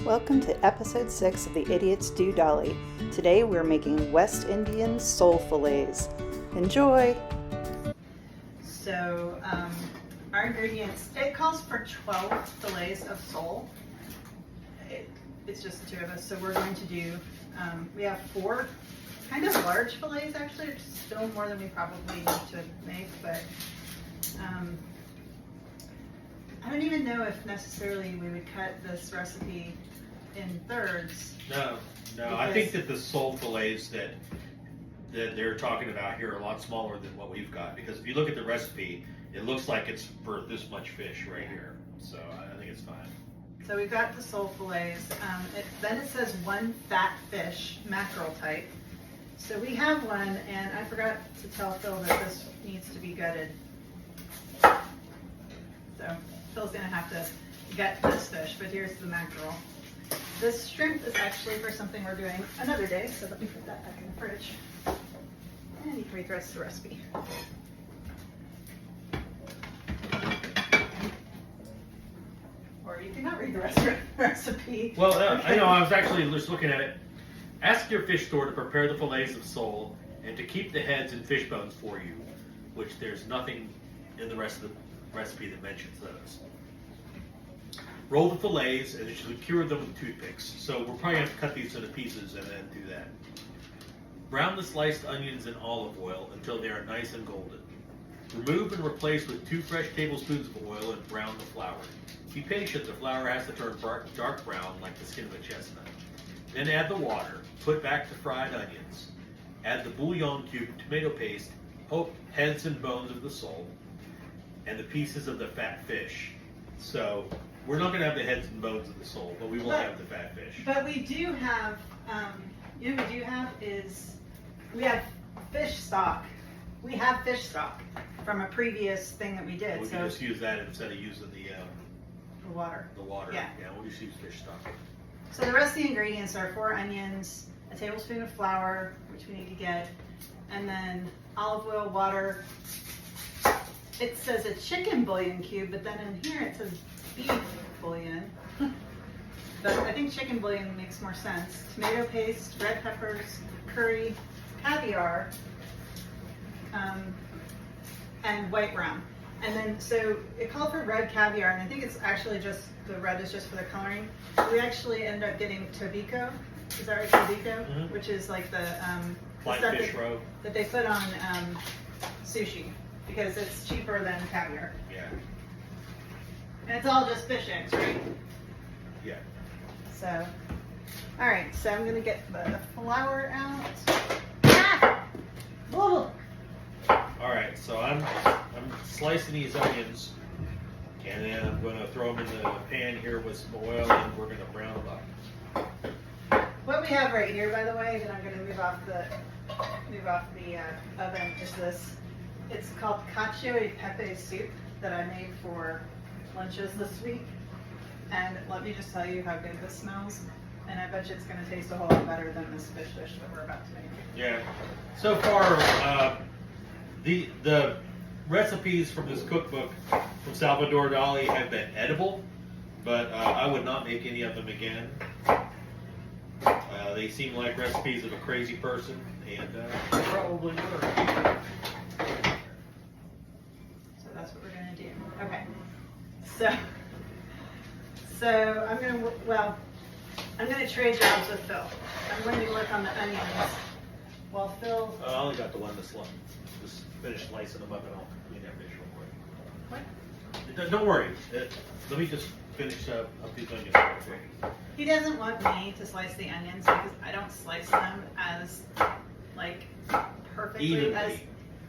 Welcome to episode 6 of the Idiots Do Dolly. Today we're making West Indian sole fillets. Enjoy! So our ingredients, it calls for 12 fillets of sole. It's just the two of us, so we're going to do, we have 4 kind of large fillets actually, which is still more than we probably need to make, but I don't even know if necessarily we would cut this recipe in thirds. No. I think that the sole fillets that they're talking about here are a lot smaller than what we've got, because if you look at the recipe, it looks like it's for this much fish right here. So I think it's fine. So we've got the sole fillets. Then it says 1 fat fish, mackerel type. So we have one, and I forgot to tell Phil that this needs to be gutted. So Phil's gonna have to gut this fish, but here's the mackerel. This shrimp is actually for something we're doing another day, so let me put that back in the fridge. And you can read the rest of the recipe. Or you cannot read the rest of the recipe. Well, I know, I was actually just looking at it. Ask your fish store to prepare the fillets of sole and to keep the heads and fish bones for you, which there's nothing in the rest of the recipe that mentions those. Roll the fillets and cure them with toothpicks. So we're probably going to have to cut these into pieces and then do that. Brown the sliced onions in olive oil until they are nice and golden. Remove and replace with 2 fresh tablespoons of oil and brown the flour. Be patient, the flour has to turn dark brown like the skin of a chestnut. Then add the water, put back the fried onions. Add the bouillon cube, tomato paste, heads and bones of the sole, and the pieces of the fat fish. So we're not going to have the heads and bones of the sole, but we will have the fat fish. But we do have, we have fish stock. We have fish stock from a previous thing that we did. We can just use that instead of using the water. The water. Yeah, we'll just use fish stock. So the rest of the ingredients are 4 onions, a tablespoon of flour, which we need to get, and then olive oil, water. It says a chicken bouillon cube, but then in here it says beef bouillon. But I think chicken bouillon makes more sense. Tomato paste, red peppers, curry, caviar, and white rum. And then, so it called for red caviar, and I think it's actually just, the red is just for the coloring. We actually end up getting tobiko, is that right, tobiko? Mm-hmm. Which is like the flying fish roe that they put on sushi, because it's cheaper than caviar. Yeah. And it's all just fish eggs, right? Yeah. So, all right, so I'm gonna get the flour out. Ah! Whoa. All right, so I'm slicing these onions, and then I'm going to throw them in the pan here with some oil, and we're going to brown them up. What we have right here, by the way, that I'm going to move off the oven is this. It's called cacio e pepe soup that I made for lunches this week, and let me just tell you how good this smells. And I bet you it's going to taste a whole lot better than this fish dish that we're about to make. Yeah. So far, the recipes from this cookbook from Salvador Dali have been edible, but I would not make any of them again. They seem like recipes of a crazy person, and probably were. So that's what we're going to do. Okay. So I'm going to trade jobs with Phil. I'm going to work on the onions while Phil. I only got the one that's left. Just finish slicing them up, and I'll clean that fish real quick. What? Don't worry. Let me just finish up these onions real quick. He doesn't want me to slice the onions because I don't slice them as perfectly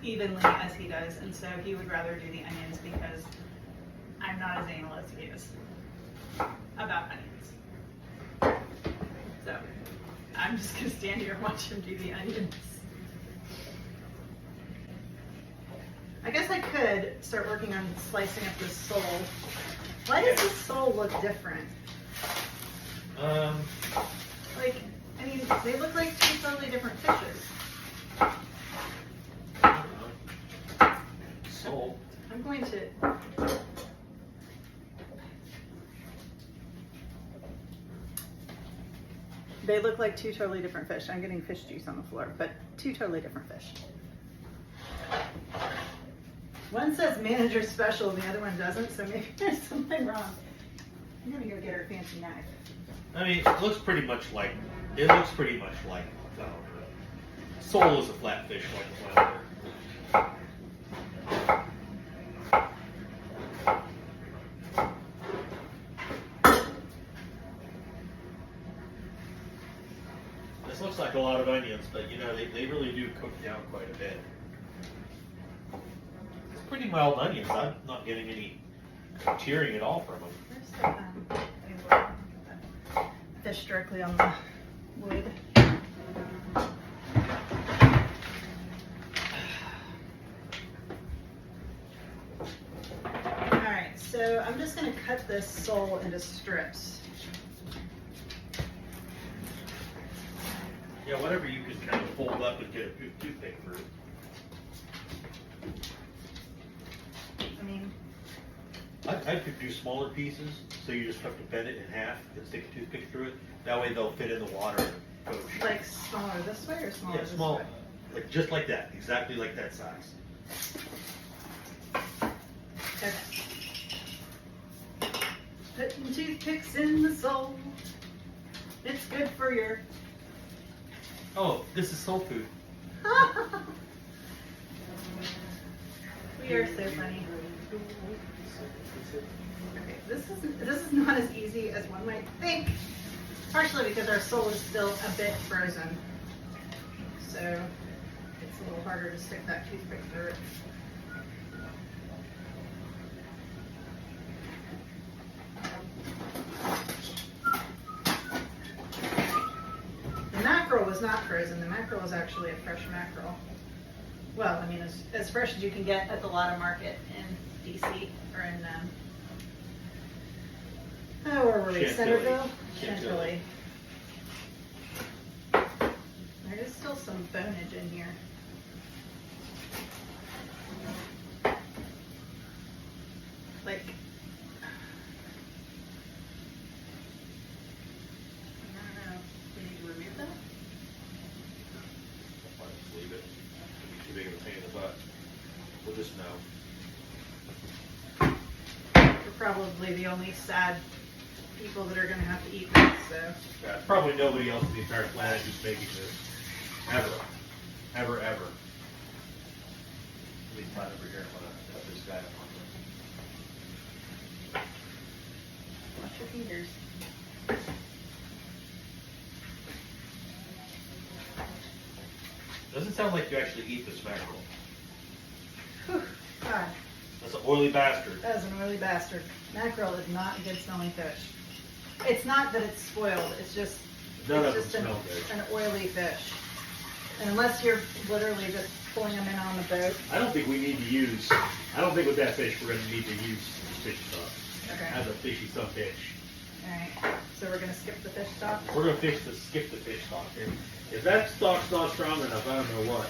evenly as he does, and so he would rather do the onions because I'm not as anal as he is about onions. So I'm just gonna stand here and watch him do the onions. I guess I could start working on slicing up this sole. Why does this sole look different? They look like 2 totally different fishes. Sole. I'm going to They look like two totally different fish. I'm getting fish juice on the floor, but two totally different fish. One says manager special and the other one doesn't, so maybe there's something wrong. I'm gonna go get her fancy knife. I mean, it looks pretty much like flounder. Sole is a flat fish like flounder. This looks like a lot of onions, but you know, they really do cook down quite a bit. It's pretty mild onions. I'm not getting any tearing at all from them. Where's the fish directly on the wood? Alright, so I'm just going to cut this sole into strips. Yeah, whatever you can kind of fold up and get a good toothpick through. I mean, I could do smaller pieces, so you just have to bend it in half and stick a toothpick through it. That way they'll fit in the water and poach. like smaller this way or smaller Yeah, this small, way? like just like that, exactly like that size. Okay. Putting toothpicks in the sole. It's good for your... Oh, this is soul food. We are so funny. Okay, this is not as easy as one might think. Partially because our sole is still a bit frozen. So it's a little harder to stick that toothpick through it. The mackerel was not frozen. The mackerel was actually a fresh mackerel. Well, I mean, as fresh as you can get at the Lotta Market in DC or in, where were we? Chantilly. Centerville? Chantilly. There is still some bonage in here. Like, I don't know. Do you need to remove that? I'll just leave it. It'll be too big of a pain in the butt. We'll just know. We're probably the only sad people that are going to have to eat this, so. Yeah, probably nobody else on the entire planet who's making this. Ever. Ever, ever. Let me find over here and want to cut this guy up. Watch your fingers. Doesn't sound like you actually eat this mackerel. Whew, God, That's an oily bastard. that is an oily bastard. Mackerel is not a good smelling fish. It's not that it's spoiled, it's just, None it's of just them smell good. an oily fish. And unless you're literally just pulling them in on the boat. I don't think we need to use, I don't think with that fish we're going to need to use fish stock. Okay. As a fishy some fish. Alright, so we're going to skip the fish stock. We're going to skip the fish stock here. If that stock's not strong enough, I don't know what.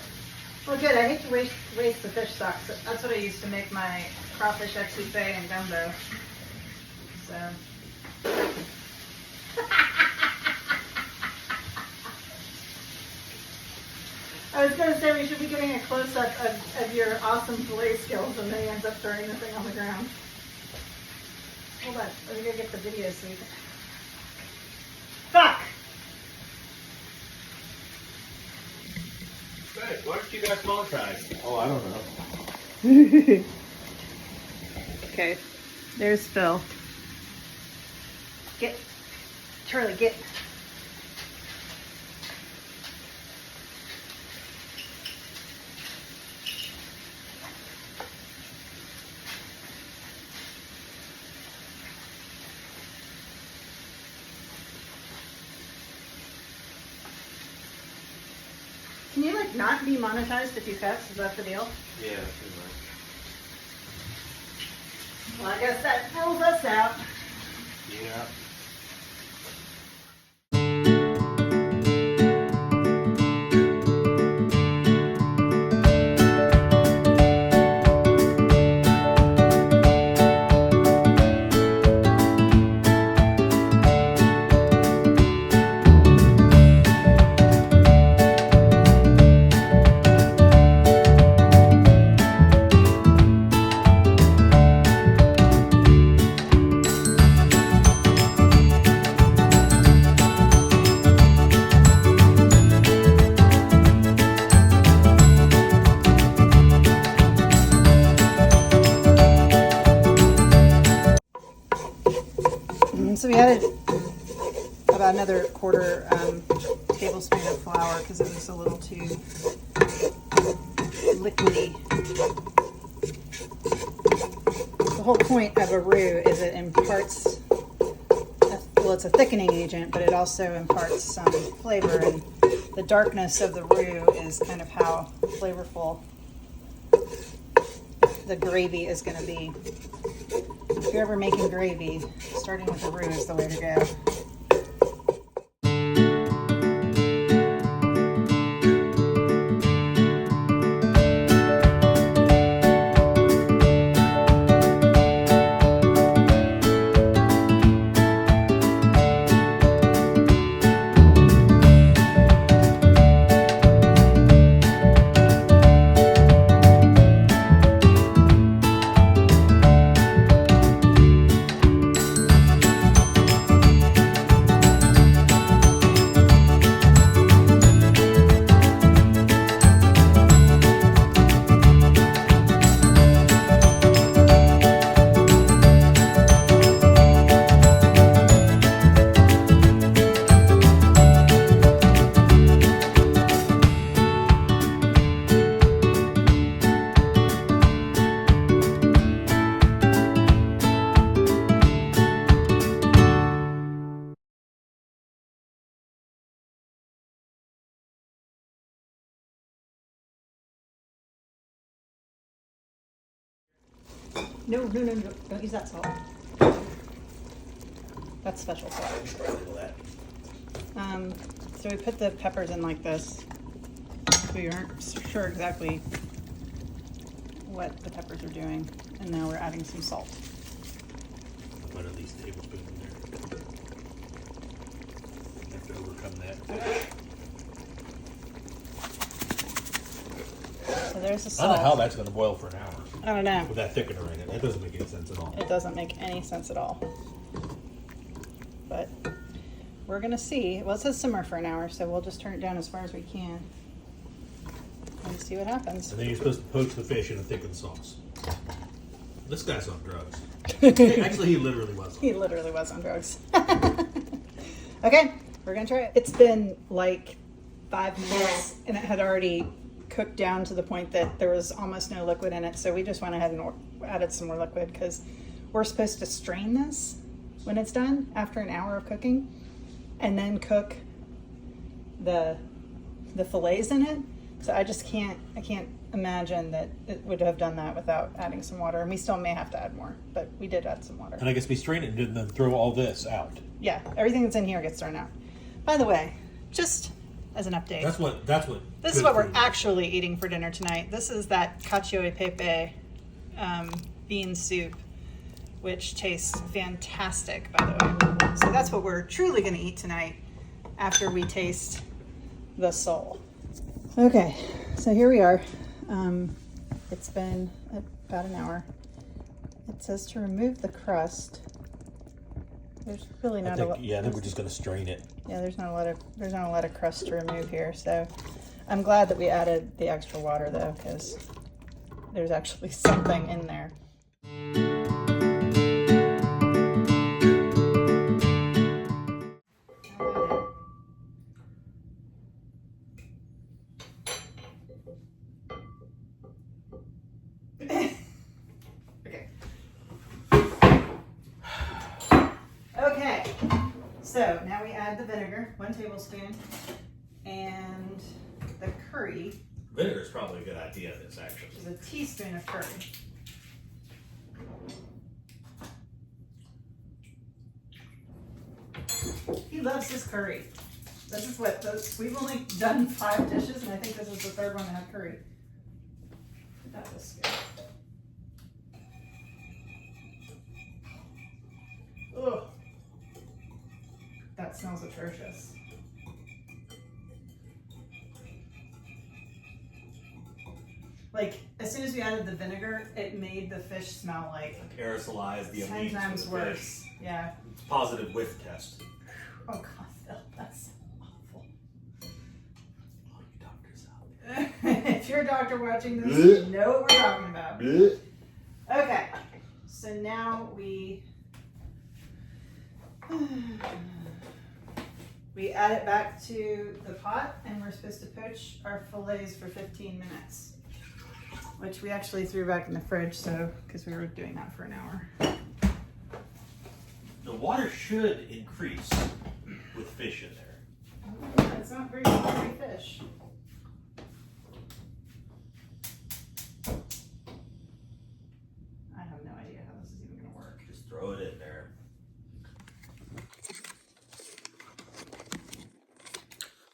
Well, good. I hate to waste the fish stock. So that's what I used to make my crawfish etouffee and gumbo. So. I was going to say we should be getting a close-up of your awesome fillet skills, and then he ends up throwing the thing on the ground. Hold on. Let me go get the video so you can... Fuck! Good. Why don't you guys monetize? Oh, I don't know. Okay, there's Phil. Get, Charlie, get. Can you like not be monetized if you cuss? Is that the deal? Yeah, pretty much. Well, I guess that fills us out. Yeah. added about another quarter tablespoon of flour because it was a little too liquidy. The whole point of a roux is it imparts, well, it's a thickening agent, but it also imparts some flavor, and the darkness of the roux is kind of how flavorful the gravy is going to be. If you're ever making gravy, starting with the roux is the way to go. No, don't use that salt. That's special salt. So we put the peppers in like this. We aren't sure exactly what the peppers are doing, and now we're adding some salt. Put at least a tablespoon in there. Have to overcome that. So there's the I salt. don't know how that's going to boil for an hour I don't know. with that thickener in it. That doesn't make any sense at all. It doesn't make any sense at all. But we're gonna see. Well, it says simmer for an hour, so we'll just turn it down as far as we can and see what happens. And then you're supposed to poach the fish in a thickened sauce. This guy's on drugs. Actually, he literally was. He literally was on drugs. Okay, we're gonna try it. It's been like 5 minutes and it had already cooked down to the point that there was almost no liquid in it. So we just went ahead and added some more liquid because we're supposed to strain this when it's done after an hour of cooking and then cook the fillets in it. So I can't imagine that it would have done that without adding some water. And we still may have to add more, but we did add some water. And I guess we strain it and then throw all this out. Yeah, everything that's in here gets thrown out. By the way, just as an update. This is what we're actually eating for dinner tonight. This is that cacio e pepe bean soup, which tastes fantastic, by the way. So that's what we're truly going to eat tonight after we taste the sole. Okay, so here we are. It's been about an hour. It says to remove the crust. There's really not a lot. Yeah, I think we're just going to strain it. Yeah, there's not a lot of crust to remove here. So I'm glad that we added the extra water though, because there's actually something in there. Okay, so now we add the vinegar, 1 tablespoon, and the curry, Vinegar is probably a good idea in this action. which is a teaspoon of curry. He loves his curry. This is we've only done 5 dishes, and I think this is the 3rd one that had curry. That was good. Ugh. That smells atrocious. Like, as soon as we added the vinegar, it made the fish smell like Aerosolized the 10 times worse. Yeah. It's positive whiff test. Oh God, Phil, that's awful. All you doctors out there. If you're a doctor watching this, you know what we're talking about. Okay, so now we We add it back to the pot and we're supposed to poach our fillets for 15 minutes, which we actually threw back in the fridge, so because we were doing that for an hour. The water should increase with fish in there. Yeah, it's not very watery fish. I have no idea how this is even going to work. Just throw it in there.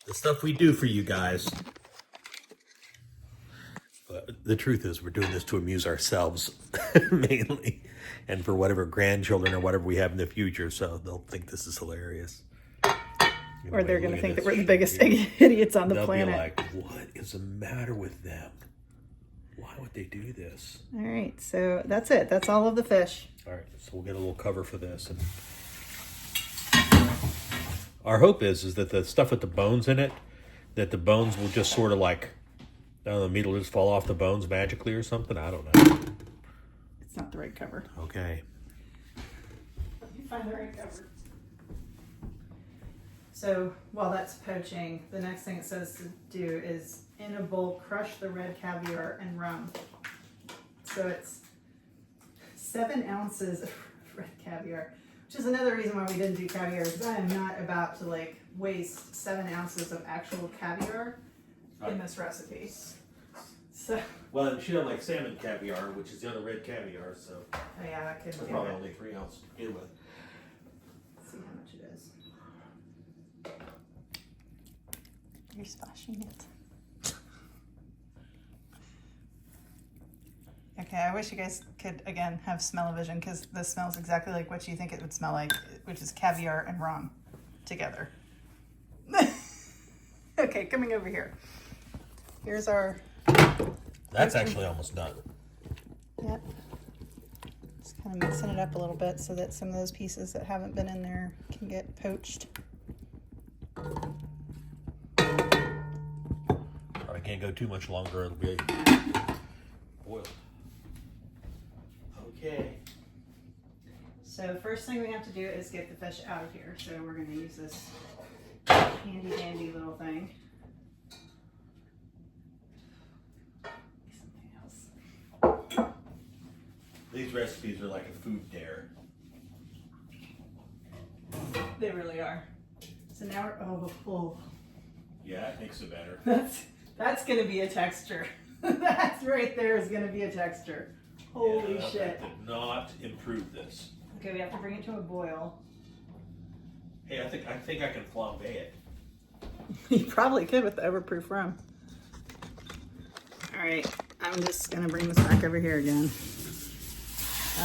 The stuff we do for you guys. But the truth is, we're doing this to amuse ourselves mainly, and for whatever grandchildren or whatever we have in the future. So they'll think this is hilarious. Or they're going to think that we're the biggest here. idiots on the They'll planet. be like, what is the matter with them? Why would they do this? All right, so that's it. That's all of the fish. All right, so we'll get a little cover for this. And our hope is that the stuff with the bones in it, that the bones will just sort of like, I don't know, the meat will just fall off the bones magically or something. I don't know. It's not the right cover. Okay. You find the right cover. So while that's poaching, the next thing it says to do is in a bowl, crush the red caviar and rum. So it's 7 ounces of red caviar, which is another reason why we didn't do caviar, because I am not about to like waste 7 ounces of actual caviar in this recipe. So, Well, she don't like salmon caviar, which is the other red caviar, so oh yeah, that could it's do probably it. only 3 ounces to begin with. Let's see how much it is. You're splashing it. Okay, I wish you guys could, again, have smell-o-vision, because this smells exactly like what you think it would smell like, which is caviar and rum together. Okay, coming over here. Here's our... That's actually almost done. Yep. Just kind of mixing it up a little bit so that some of those pieces that haven't been in there can get poached. I can't go too much longer. It'll be boiled. Okay. So first thing we have to do is get the fish out of here. So we're going to use this handy dandy little thing. Something else. These recipes are like a food dare. They really are. So now we're, oh. Yeah, it makes it better. That's going to be a texture. That's right there is going to be a texture. Holy Yeah, shit. That did not improve this. Okay, we have to bring it to a boil. Hey, I think I can flambe it. You probably could with the overproof rum. All right, I'm just gonna bring this back over here again.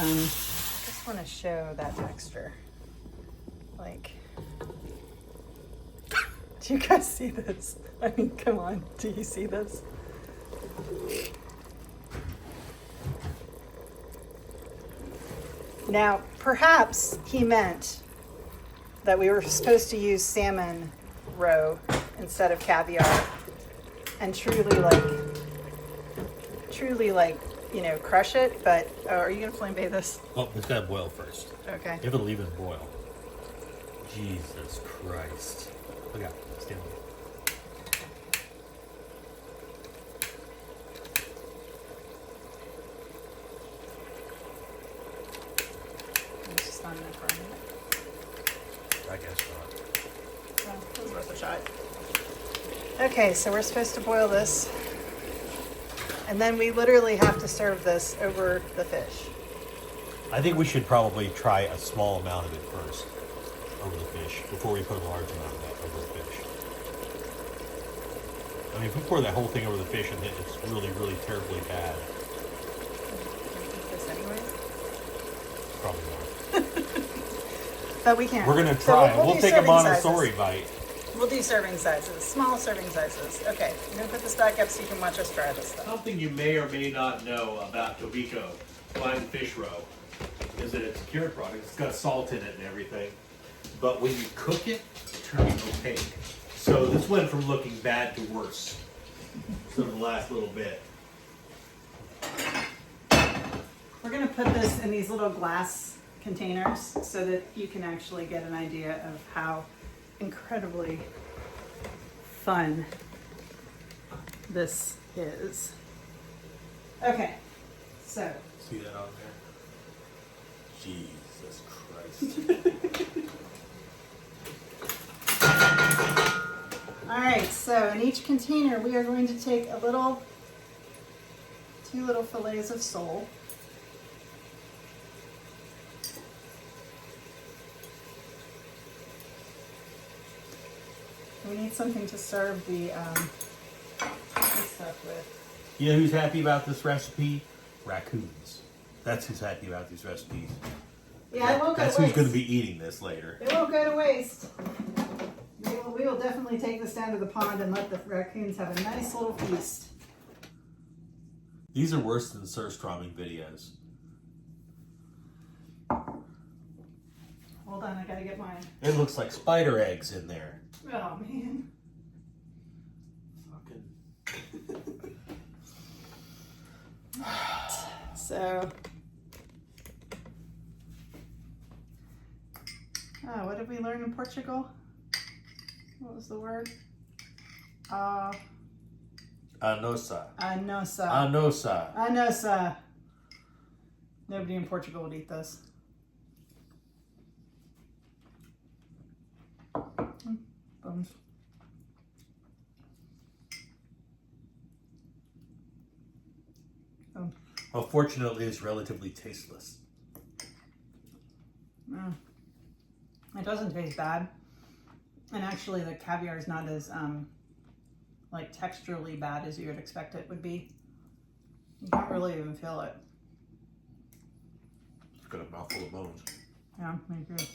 Just want to show that texture. Like, do you guys see this? I mean, come on, do you see this? Now, perhaps he meant that we were supposed to use salmon roe instead of caviar and truly like, you know, crush it. But are you gonna flambe this? Oh, it's got to boil first. Okay. If it'll even boil. Jesus Christ. Look out. Stand there. It's just not enough for a minute. I guess not. Well, it was worth a shot. Okay, so we're supposed to boil this. And then we literally have to serve this over the fish. I think we should probably try a small amount of it first over the fish before we put a large amount of that over the fish. I mean, if we pour that whole thing over the fish and it's really, really terribly bad, Can we eat this anyway? probably not. But we can't. We're going to So try. we'll We'll do take a serving Montessori sizes. bite. We'll do serving sizes, small serving sizes. Okay, I'm gonna put this back up so you can watch us try this stuff. Something you may or may not know about Tobiko flying fish roe is that it's a cured product. It's got salt in it and everything. But when you cook it, it turns opaque. So this went from looking bad to worse. So the last little bit. We're gonna put this in these little glass containers so that you can actually get an idea of how incredibly fun this is. Okay, so. See that on there? Jesus Christ. All right, so in each container we are going to take two little fillets of sole. We need something to serve the this stuff with. You know who's happy about this recipe? Raccoons. That's who's happy about these recipes. Yeah, it won't go That's to who's waste. going to be eating this later. It won't go to waste. We will definitely take this down to the pond and let the raccoons have a nice little feast. These are worse than surströmming videos. Hold on, I gotta get mine. It looks like spider eggs in there. Oh man. Fucking. So, what did we learn in Portugal? What was the word? Anosa. Anosa. Anosa. Anosa. Nobody in Portugal would eat this. Bones. Oh. Well, fortunately, it's relatively tasteless. It doesn't taste bad. And actually the caviar is not as like texturally bad as you would expect it would be. You can't really even feel it. It's got a mouthful of bones. Yeah, me too.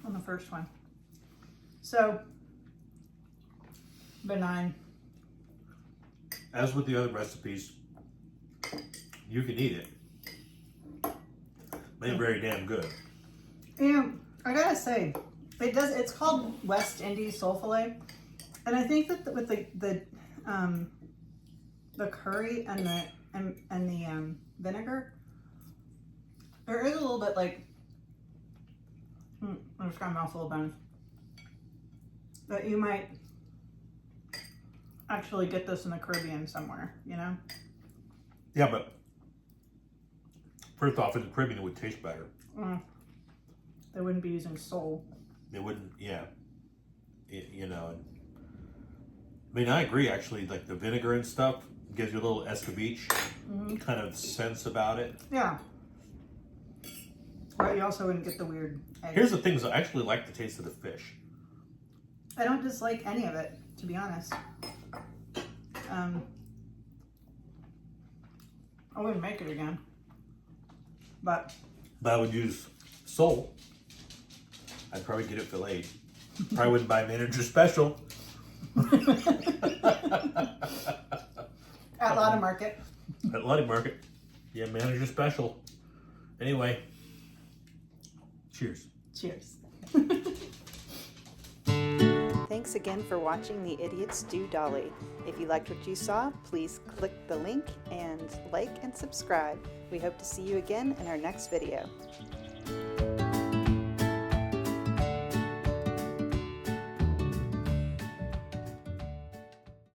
On the first one. So, benign. As with the other recipes, you can eat it. They're very damn good. And I gotta say, it's called West Indies sole fillet. And I think that with the curry and the vinegar, there is a little bit like I just got a mouthful of bones. That you might actually get this in the Caribbean somewhere, you know? Yeah, but first off, in the Caribbean, it would taste better. They wouldn't be using sole. They wouldn't, yeah. You know, I mean, I agree, actually, like the vinegar and stuff gives you a little escabeche kind of sense about it. Yeah. But you also wouldn't get the weird egg. Here's the things, I actually like the taste of the fish. I don't dislike any of it, to be honest. I wouldn't make it again. But I would use sole. I'd probably get it filleted. Probably wouldn't buy Manager Special. at Lotta Market. At Lotte Market. Yeah, Manager Special. Anyway. Cheers. Cheers. Thanks again for watching The Idiots Do Dolly. If you liked what you saw, please click the link and like and subscribe. We hope to see you again in our next video.